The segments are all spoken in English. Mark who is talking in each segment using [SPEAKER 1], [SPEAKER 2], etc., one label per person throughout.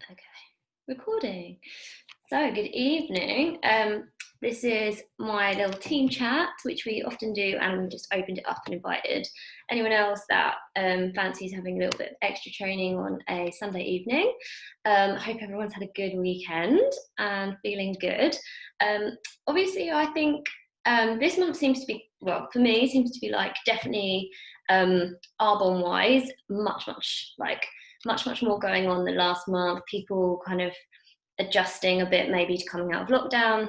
[SPEAKER 1] Okay, recording. So, good evening. This is my little team chat, which we often do, and we just opened it up and invited anyone else that fancies having a little bit of extra training on a Sunday evening. I hope everyone's had a good weekend and feeling good. Obviously, I think this month seems to be, well, for me, seems to be like definitely Arbonne wise, much more going on than last month. People kind of adjusting a bit, maybe to coming out of lockdown,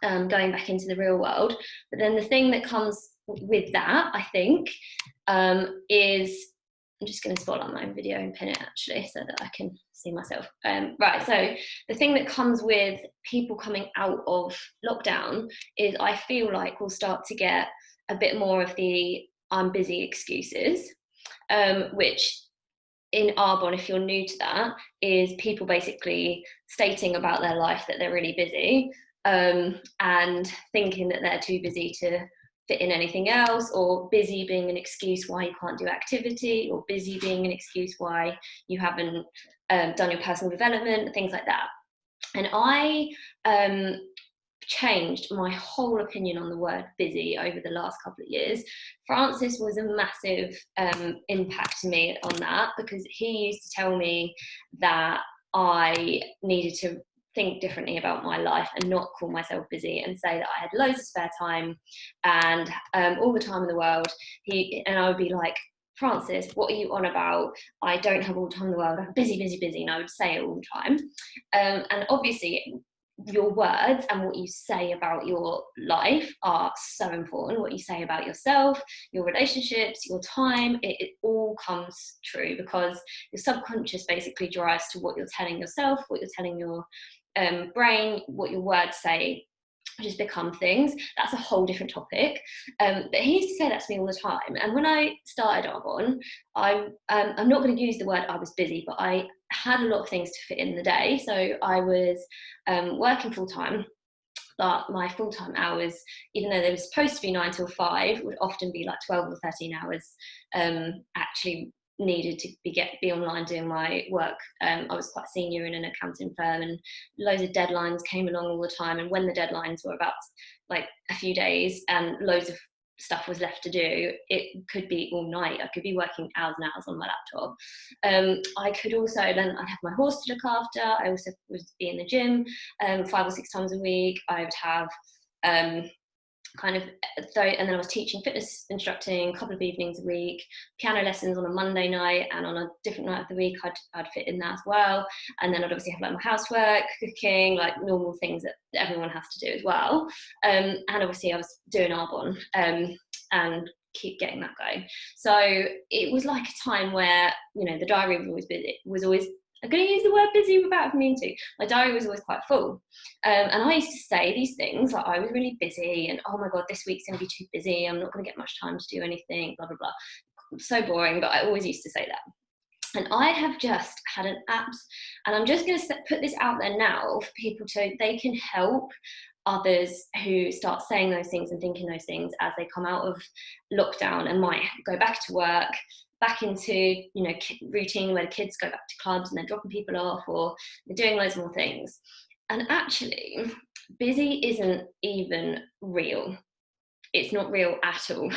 [SPEAKER 1] going back into the real world. But then the thing that comes with that, I think, is I'm just going to spotlight my own video and pin it actually so that I can see myself. Right, so the thing that comes with people coming out of lockdown is I feel like we'll start to get a bit more of the I'm busy excuses, which in Arbonne, if you're new to that, is people basically stating about their life that they're really busy, and thinking that they're too busy to fit in anything else, or busy being an excuse why you can't do activity, or busy being an excuse why you haven't done your personal development, things like that. And I changed my whole opinion on the word busy over the last couple of years. Francis was a massive impact to me on that, because he used to tell me that I needed to think differently about my life and not call myself busy, and say that I had loads of spare time and all the time in the world. And I would be like, Francis, what are you on about? I don't have all the time in the world. I'm busy, busy, busy. And I would say it all the time. And obviously, your words and what you say about your life are so important. What you say about yourself, your relationships, your time, it all comes true, because your subconscious basically drives to what you're telling yourself, what you're telling your brain, what your words say just become things. That's a whole different topic. But he used to say that to me all the time. And when I started Arbonne, I'm not going to use the word I was busy, but I had a lot of things to fit in the day. So I was working full time, but my full-time hours, even though they were supposed to be 9 till 5, would often be like 12 or 13 hours actually needed to be online doing my work. I was quite senior in an accounting firm, and loads of deadlines came along all the time. And when the deadlines were about like a few days and loads of stuff was left to do, it could be all night. I could be working hours and hours on my laptop. I could also, then I'd have my horse to look after. I also would be in the gym 5 or 6 times a week. I would have and then I was teaching, fitness instructing a couple of evenings a week, piano lessons on a Monday night, and on a different night of the week I'd fit in that as well. And then I'd obviously have like my housework, cooking, like normal things that everyone has to do as well. And obviously I was doing Arbonne and keep getting that going. So it was like a time where, you know, the diary was always busy, I'm going to use the word busy without meaning to. My diary was always quite full. And I used to say these things like I was really busy, and oh my God, this week's going to be too busy. I'm not going to get much time to do anything, blah, blah, blah. So boring, but I always used to say that. And I have just had an and I'm just going to put this out there now for people they can help others who start saying those things and thinking those things as they come out of lockdown and might go back to work, back into, you know, routine where the kids go back to clubs and they're dropping people off, or they're doing loads more things. And actually, busy isn't even real. It's not real at all.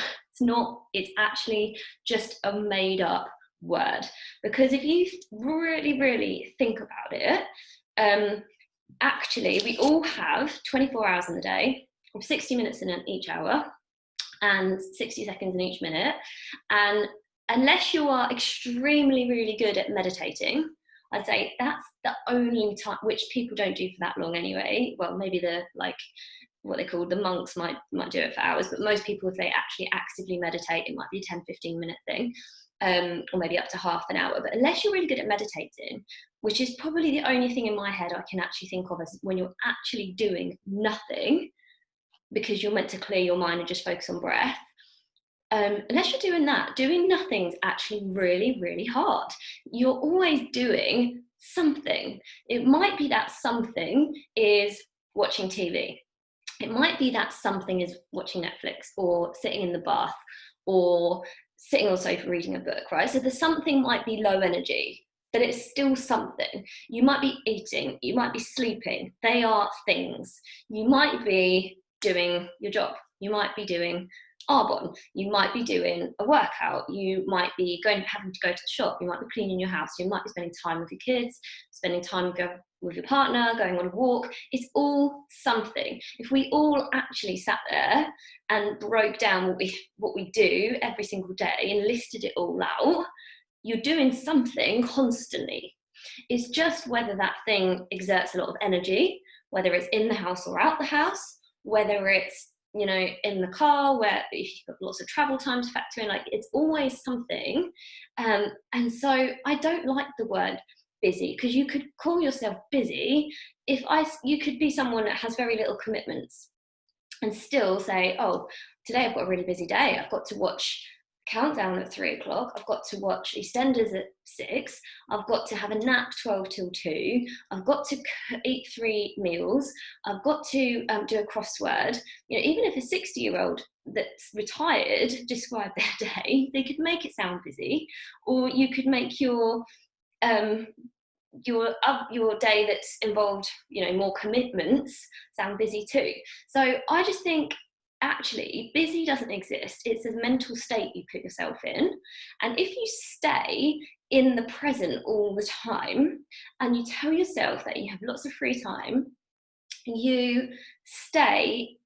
[SPEAKER 1] It's actually just a made up word. Because if you really, really think about it, actually, we all have 24 hours in the day, 60 minutes in each hour, and 60 seconds in each minute. And unless you are extremely, really good at meditating, I'd say that's the only time, which people don't do for that long anyway. Well, maybe what they call the monks might do it for hours, but most people, if they actually actively meditate, it might be a 10-15 minute thing, or maybe up to half an hour. But unless you're really good at meditating, which is probably the only thing in my head I can actually think of as when you're actually doing nothing, because you're meant to clear your mind and just focus on breath. Unless you're doing that, doing nothing's actually really, really hard. You're always doing something. It might be that something is watching TV. It might be that something is watching Netflix, or sitting in the bath, or sitting on the sofa reading a book, right? So the something might be low energy. but it's still something. You might be eating, you might be sleeping. They are things. You might be doing your job. You might be doing Arbonne. You might be doing a workout. You might be having to go to the shop. You might be cleaning your house. You might be spending time with your kids, spending time with your partner, going on a walk. It's all something. If we all actually sat there and broke down what we do every single day and listed it all out, you're doing something constantly. It's just whether that thing exerts a lot of energy, whether it's in the house or out the house, whether it's, you know, in the car, where if you've got lots of travel time to factor in, like, it's always something. And so I don't like the word busy, because you could call yourself busy you could be someone that has very little commitments and still say, oh, today I've got a really busy day. I've got to watch Countdown at 3 o'clock. I've got to watch EastEnders at 6. I've got to have a nap 12 till 2. I've got to eat 3 meals. I've got to do a crossword. You know, even if a 60-year-old that's retired described their day, they could make it sound busy, or you could make your day that's involved, you know, more commitments sound busy too. So I just think, actually, busy doesn't exist. It's a mental state you put yourself in. And if you stay in the present all the time and you tell yourself that you have lots of free time, you stay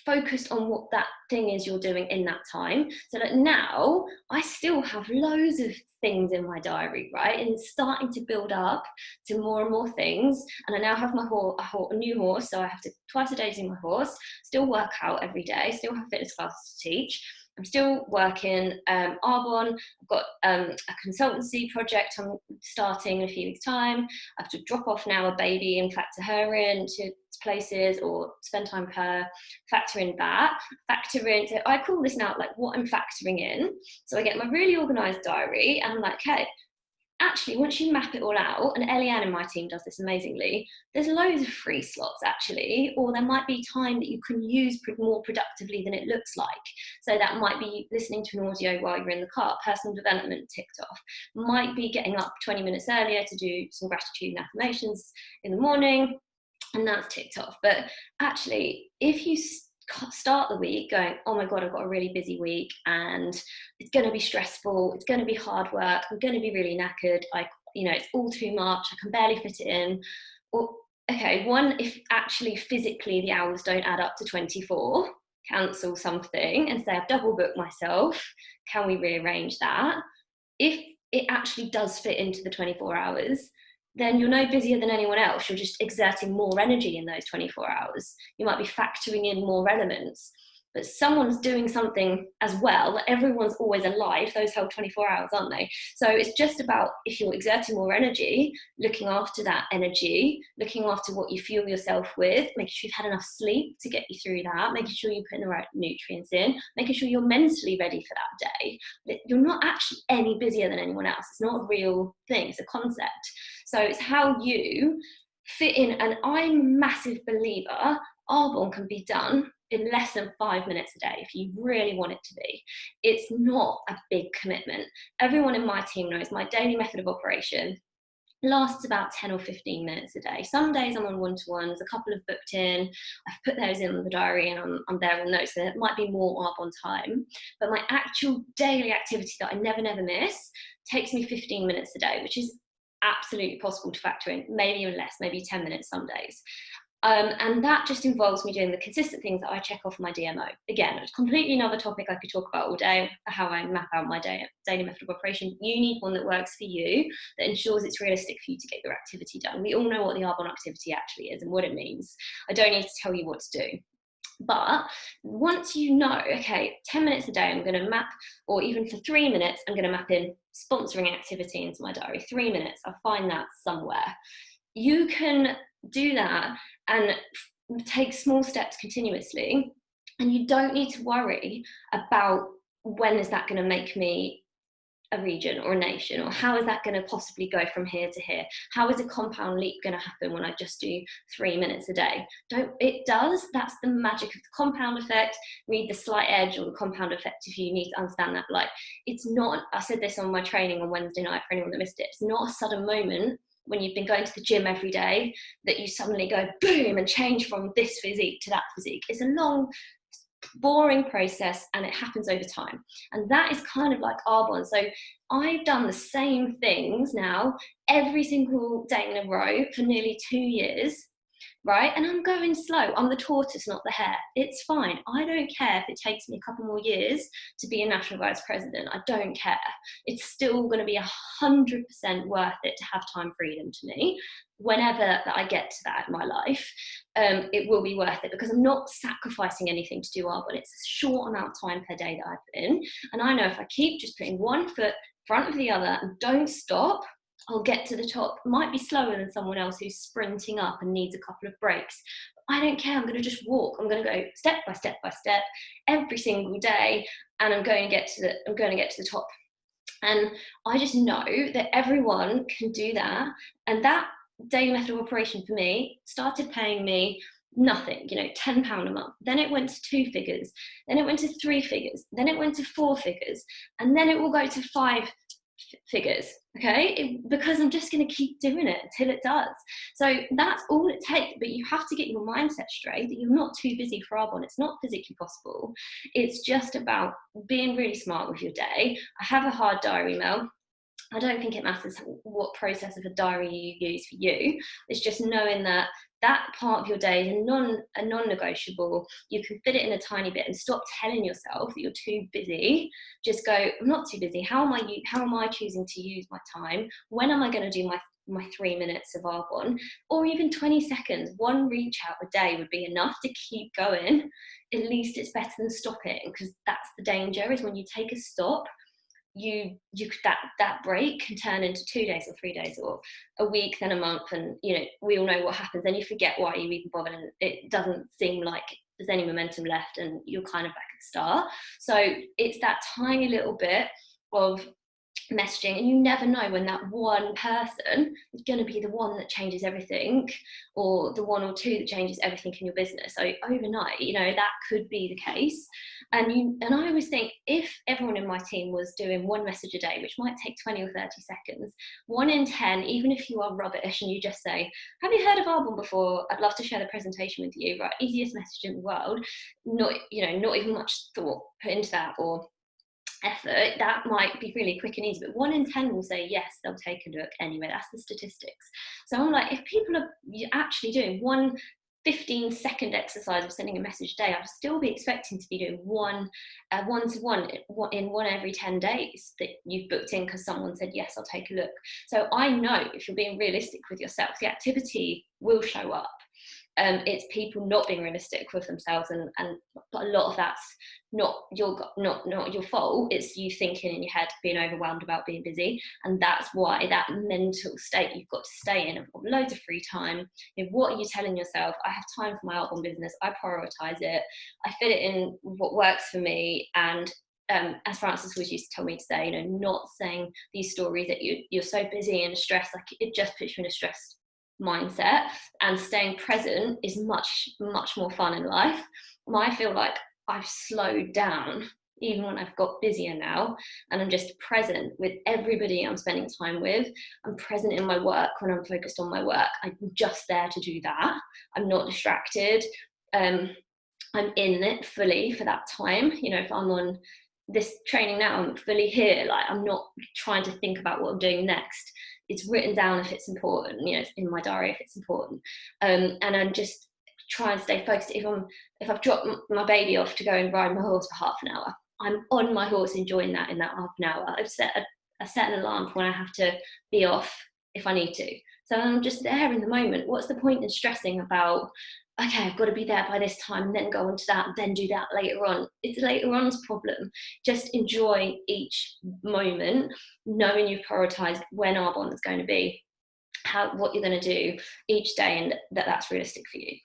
[SPEAKER 1] focused on what that thing is you're doing in that time. So that now I still have loads of things in my diary, right? And it's starting to build up to more and more things. And I now have a new horse, so I have to twice a day see my horse, still work out every day, still have fitness classes to teach. I'm still working Arbonne. I've got a consultancy project I'm starting in a few weeks' time. I have to drop off now a baby and factor her in to places, or spend time with her, factor in that, factor in. So I call this now like what I'm factoring in. So I get my really organised diary and I'm like, okay, actually, once you map it all out, and Eliane in my team does this amazingly, there's loads of free slots actually, or there might be time that you can use more productively than it looks like. So that might be listening to an audio while you're in the car, personal development ticked off, might be getting up 20 minutes earlier to do some gratitude and affirmations in the morning, and that's ticked off. But actually, if you start the week going, oh my God, I've got a really busy week and it's going to be stressful, it's going to be hard work, I'm going to be really knackered, it's all too much, I can barely fit it in. Or, okay, if actually physically the hours don't add up to 24, cancel something and say, I've double booked myself, can we rearrange that? If it actually does fit into the 24 hours, then you're no busier than anyone else. You're just exerting more energy in those 24 hours. You might be factoring in more elements, but someone's doing something as well. Everyone's always alive, those whole 24 hours, aren't they? So it's just about, if you're exerting more energy, looking after that energy, looking after what you fuel yourself with, making sure you've had enough sleep to get you through that, making sure you're putting the right nutrients in, making sure you're mentally ready for that day. You're not actually any busier than anyone else. It's not a real thing, it's a concept. So it's how you fit in. And I'm a massive believer, Arbonne can be done in less than 5 minutes a day if you really want it to be. It's not a big commitment. Everyone in my team knows my daily method of operation lasts about 10 or 15 minutes a day. Some days I'm on one-to-ones, a couple have booked in, I've put those in the diary and I'm there on notes, so it might be more Arbonne time. But my actual daily activity that I never miss takes me 15 minutes a day, which is absolutely possible to factor in, maybe even less, maybe 10 minutes some days. And that just involves me doing the consistent things that I check off my DMO. Again, it's completely another topic I could talk about all day, how I map out my daily method of operation. You need one that works for you, that ensures it's realistic for you to get your activity done. We all know what the Arbonne activity actually is and what it means. I don't need to tell you what to do. But once you know, okay, 10 minutes a day, I'm going to map, or even for 3 minutes, I'm going to map in sponsoring activity into my diary. 3 minutes, I'll find that somewhere. You can do that and take small steps continuously, and you don't need to worry about when is that going to make me a region or a nation? Or how is that going to possibly go from here to here? How is a compound leap going to happen when I just do 3 minutes a day? It does. That's the magic of the compound effect. Read The Slight Edge or The Compound Effect if you need to understand that. Like, it's not, I said this on my training on Wednesday night for anyone that missed it, it's not a sudden moment when you've been going to the gym every day that you suddenly go boom and change from this physique to that physique. It's a long, boring process, and it happens over time. And that is kind of like Arbonne. So I've done the same things now every single day in a row for nearly 2 years, right? And I'm going slow. I'm the tortoise, not the hare. It's fine. I don't care if it takes me a couple more years to be a national vice president. I don't care. It's still going to be 100% worth it to have time freedom to me. Whenever that I get to that in my life, it will be worth it, because I'm not sacrificing anything to do Arbonne. It's a short amount of time per day that I put in. And I know if I keep just putting one foot in front of the other and don't stop, I'll get to the top. It might be slower than someone else who's sprinting up and needs a couple of breaks. But I don't care. I'm going to just walk. I'm going to go step by step by step every single day, and I'm going to get to the top. And I just know that everyone can do that. And that daily method of operation for me started paying me nothing, £10 a month. Then it went to 2 figures. Then it went to 3 figures. Then it went to 4 figures. And then it will go to 5 figures, okay? Because I'm just going to keep doing it until it does. So that's all it takes. But you have to get your mindset straight that you're not too busy for Arbonne. It's not physically possible. It's just about being really smart with your day. I have a hard diary mail. I don't think it matters what process of a diary you use for you. It's just knowing that that part of your day is a non-negotiable. You can fit it in a tiny bit and stop telling yourself that you're too busy. Just go, I'm not too busy. How am I choosing to use my time? When am I going to do my 3 minutes of Arbonne? Or even 20 seconds. One reach out a day would be enough to keep going. At least it's better than stopping, because that's the danger, is when you take a stop, that break can turn into 2 days or 3 days or a week, then a month, and we all know what happens. Then you forget why you even bothered, and it doesn't seem like there's any momentum left, and you're kind of back at the start. So it's that tiny little bit of messaging, and you never know when that one person is going to be the one that changes everything, or the one or two that changes everything in your business. So overnight, that could be the case. And I always think, if everyone in my team was doing one message a day, which might take 20 or 30 seconds, 1 in 10, even if you are rubbish and you just say, have you heard of Arbonne before? I'd love to share the presentation with you, right? Easiest message in the world. Not even much thought put into that or effort. That might be really quick and easy, but 1 in 10 will say yes, they'll take a look anyway. That's the statistics. So I'm like, if people are actually doing one 15-second exercise of sending a message a day, I'd still be expecting to be doing one-to-one in 1 every 10 days that you've booked in because someone said yes, I'll take a look. So I know, if you're being realistic with yourself, the activity will show up. It's people not being realistic with themselves, and a lot of that's not your fault. It's you thinking in your head, being overwhelmed about being busy, and that's why that mental state you've got to stay in. I've got loads of free time. What are you telling yourself? I have time for my Arbonne business. I prioritize it. I fit it in what works for me. And as Francis was used to tell me to say, not saying these stories that you're so busy and stressed, like it just puts you in a stressed mindset. And staying present is much more fun in life. I feel like I've slowed down even when I've got busier now, and I'm just present with everybody I'm spending time with. I'm present in my work when I'm focused on my work. I'm just there to do that. I'm not distracted. I'm in it fully for that time. If I'm on this training now, I'm fully here. Like, I'm not trying to think about what I'm doing next. It's written down if it's important, it's in my diary if it's important. And I'm just trying to stay focused. If I've dropped my baby off to go and ride my horse for half an hour, I'm on my horse enjoying that in that half an hour. I've set an alarm for when I have to be off if I need to. So I'm just there in the moment. What's the point in stressing about, okay, I've got to be there by this time and then go on to that and then do that later on? It's later on's problem. Just enjoy each moment, knowing you've prioritised when Arbonne is going to be. what you're going to do each day, and that's realistic for you.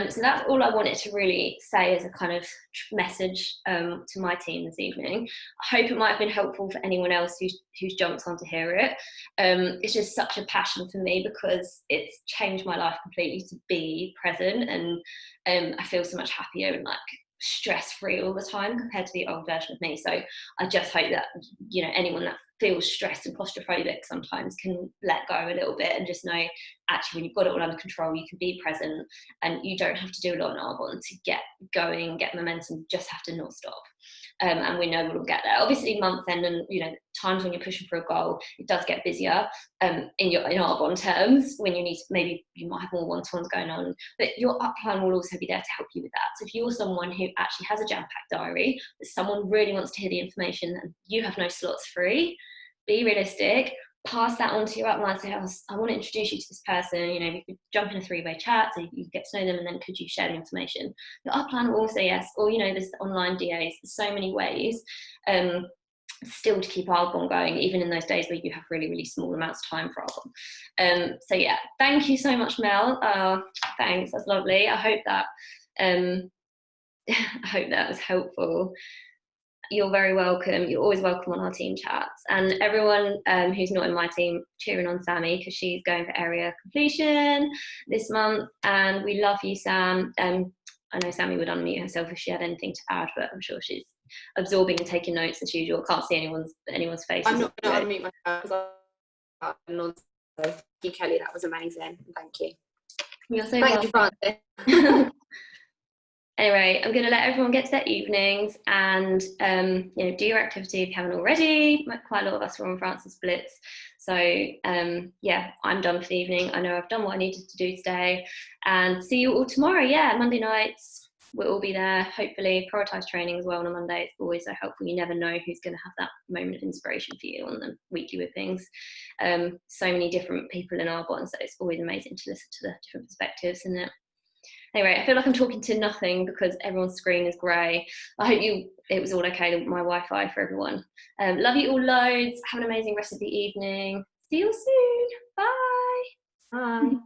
[SPEAKER 1] So that's all I wanted to really say as a kind of message to my team this evening. I hope it might have been helpful for anyone else who's jumped on to hear it. It's just such a passion for me because it's changed my life completely to be present, and I feel so much happier and like stress-free all the time compared to the old version of me. So I just hope that, you know, anyone that feels stressed and claustrophobic sometimes can let go a little bit and just know, actually, when you've got it all under control, you can be present, and you don't have to do a lot in Arbonne to get going, get momentum. You just have to not stop. And we know we'll get there. Obviously, month end and, you know, times when you're pushing for a goal, it does get busier in Arbonne terms, when you need, maybe you might have more one-to-ones going on, but your upline will also be there to help you with that. So if you're someone who actually has a jam-packed diary, that someone really wants to hear the information and you have no slots free, be realistic, pass that on to your upline, say, I want to introduce you to this person, you know, we could jump in a 3-way chat so you get to know them, and then could you share the information? Your upline will say yes, or, you know, there's online DAs, there's so many ways still to keep Arbonne going, even in those days where you have really, really small amounts of time for Arbonne. So yeah, thank you so much, Mel. Thanks, that's lovely. I hope that was helpful. You're very welcome. You're always welcome on our team chats. And everyone who's not in my team, cheering on Sammy because she's going for area completion this month. And we love you, Sam. I know Sammy would unmute herself if she had anything to add, but I'm sure she's absorbing and taking notes as usual. Can't see anyone's face.
[SPEAKER 2] I'm not going to unmute myself because I'm on. Thank you, Kelly. That was amazing. Thank you.
[SPEAKER 1] You're so welcome.
[SPEAKER 2] Thank you, Frances.
[SPEAKER 1] Anyway, I'm going to let everyone get to their evenings and you know, do your activity if you haven't already. Quite a lot of us were on Frances Blitz. So yeah, I'm done for the evening. I know I've done what I needed to do today, and see you all tomorrow. Yeah, Monday nights, we'll all be there. Hopefully, prioritise training as well on a Monday. It's always so helpful. You never know who's going to have that moment of inspiration for you on the weekly whippings. So many different people in Arbonne, so it's always amazing to listen to the different perspectives, isn't it? Anyway, I feel like I'm talking to nothing because everyone's screen is grey. I hope it was all okay, my Wi-Fi for everyone. Love you all loads. Have an amazing rest of the evening. See you all soon. Bye.
[SPEAKER 2] Bye.